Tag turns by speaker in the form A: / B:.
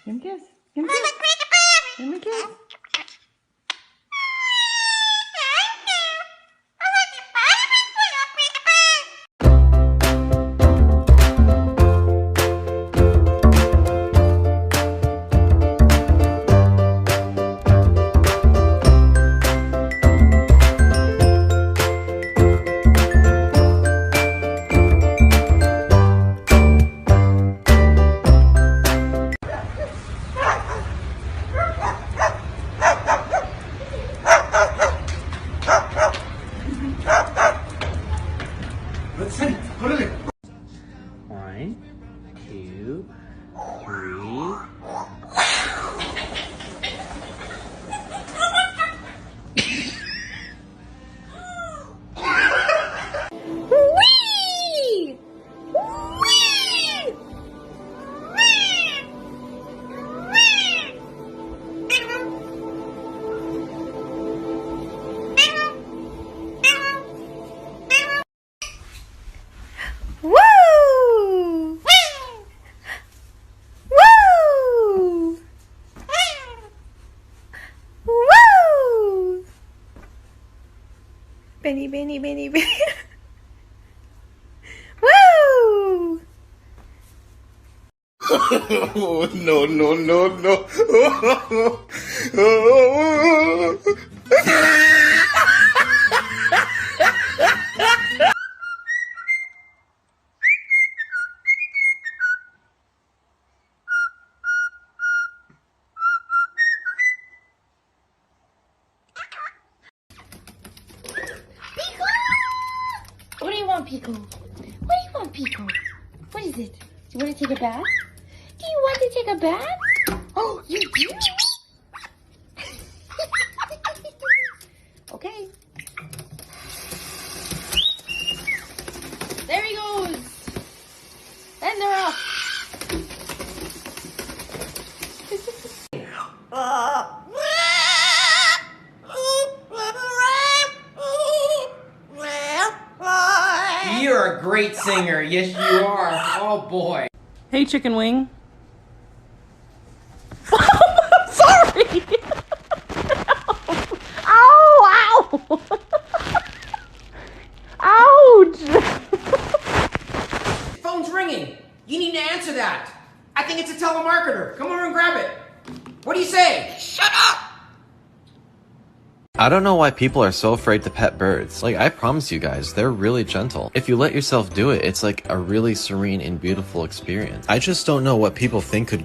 A: Give him a kiss. Give him a kiss. Give him a kiss. One, two, three.
B: Whee! Whee! Woo! Woo! Woo! Benny, Benny, Benny, Benny. Woo!
C: Oh, no, no, no, no.
B: What do you want, Pico? What do you want, Pico? What is it? Do you want to take a bath? Do you want to take a bath? Oh, you do? Okay. There he goes. And they're off.
D: You're a great singer. Yes, you are. Oh, boy.
A: Hey, chicken wing. Sorry. Ow! Ow! Ouch!
D: Phone's ringing. You need to answer that. I think it's a telemarketer. Come over and grab it. What do you say? Shut up!
E: I don't know why people are so afraid to pet birds. Like, I promise you guys, they're really gentle. If you let yourself do it, it's like a really serene and beautiful experience. I just don't know what people think could